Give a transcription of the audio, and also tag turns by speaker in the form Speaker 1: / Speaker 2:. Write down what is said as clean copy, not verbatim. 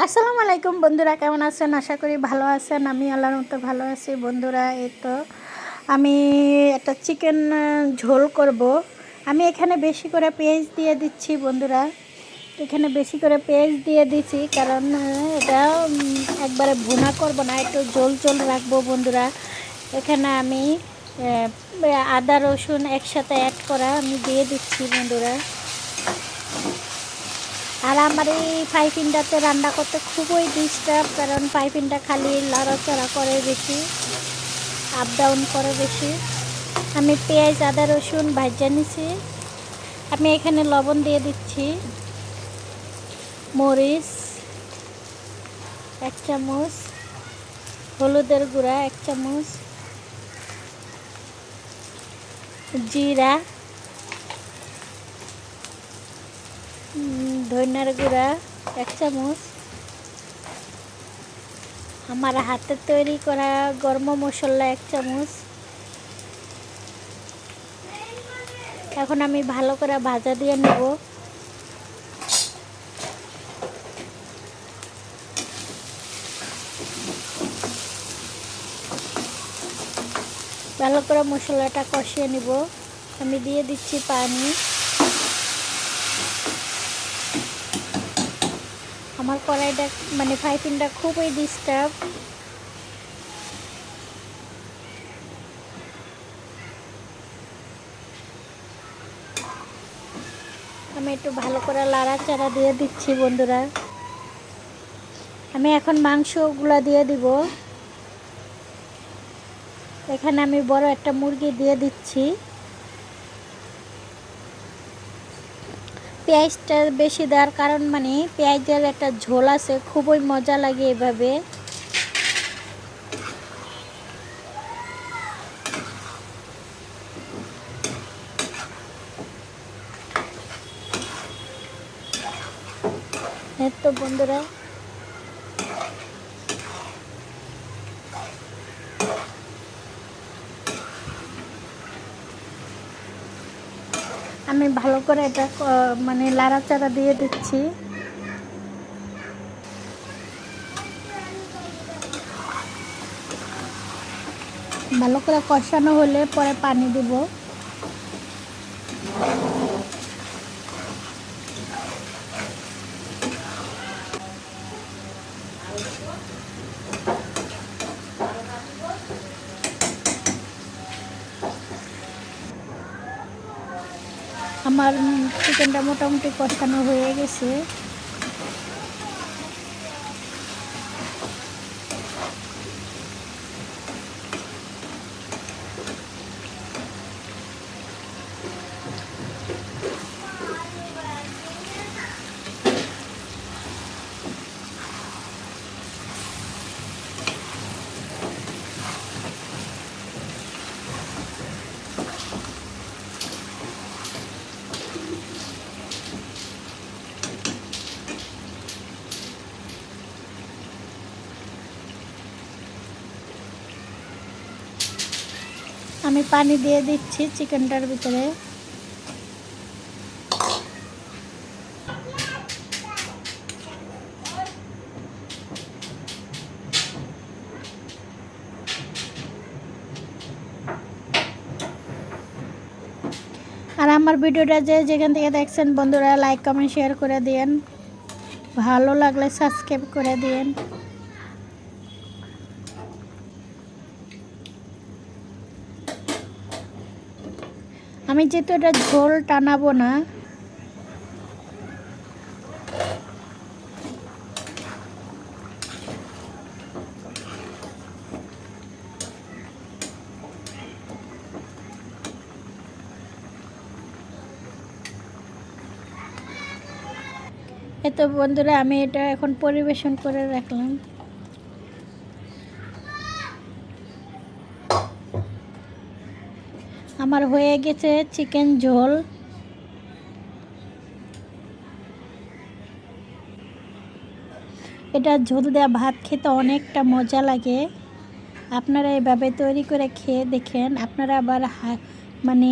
Speaker 1: আসসালামু আলাইকুম বন্ধুরা, কেমন আছেন? আশা করি ভালো আছেন। আমি আল্লাহর মতো ভালো আছি বন্ধুরা। এই তো আমি একটা চিকেন ঝোল করব। আমি এখানে বেশি করে পেঁয়াজ দিয়ে দিচ্ছি বন্ধুরা। এখানে বেশি করে পেঁয়াজ দিয়ে দিচ্ছি কারণ এটা একবারে ভুনা করব না, একটু ঝোল ঝোল রাখবো বন্ধুরা। এখানে আমি আদা রসুন একসাথে অ্যাড করা আমি দিয়ে দিচ্ছি বন্ধুরা। আর আমার এই পাইপিনটাতে রান্না করতে খুবই ডিস্টার্ব, কারণ পাইপিনটা খালি লড়াচড়া করে বেশি, আপ ডাউন করে বেশি। আমি পেঁয়াজ আদা রসুন ভাজা নিছি। আমি এখানে লবণ দিয়ে দিচ্ছি, মরিচ 1 চামচ, হলুদের গুঁড়া 1 চামচ, জিরা, ধনিয়ার গুঁড়া 1 চামচ, আমার হাতে তৈরি করা গরম মশলা 1 চামচ। এখন আমি ভালো করে ভাজা দিয়ে নেব। ভালো করে মশলাটা কষিয়ে নেব। আমি দিয়ে দিচ্ছি পানি। আমার কড়াইটা মানে পাইপিনটা খুবই ডিস্টার্ব। আমি একটু ভালো করে লাড়াচাড়া দিয়ে দিচ্ছি বন্ধুরা। আমি এখন মাংসগুলো দিয়ে দিব। এখানে আমি বড় একটা মুরগি দিয়ে দিচ্ছি। পেঁয়াজটা বেশি দেওয়ার কারণ মানে পেঁয়াজের একটা ঝোল আছে, খুবই মজা লাগে এভাবে। হ্যাঁ তো বন্ধুরা, আমি ভালো করে এটা মানে লাড়াচাড়া দিয়ে দিচ্ছি। ভালো করে কষানো হলে পরে পানি দিব। আমার চিকেনটা মোটামুটি কষানো হয়ে গেছে। আমি পানি দিয়ে দিচ্ছি চিকেনটার ভিতরে। আর আমার ভিডিওটা যেখান থেকে দেখছেন বন্ধুরা, লাইক কমেন্ট শেয়ার করে দিয়েন। ভালো লাগলে সাবস্ক্রাইব করে দিয়েন। আমি যেহেতু এটা ঝোল টানাবো না, এতো বন্ধুরা আমি এটা এখন পরিবেশন করে রাখলাম। আমার হয়ে গেছে চিকেন ঝোল। এটা ঝোল দেওয়া ভাত খেতে অনেকটা মজা লাগে। আপনারা এভাবে তৈরি করে খেয়ে দেখেন। আপনারা আবার মানে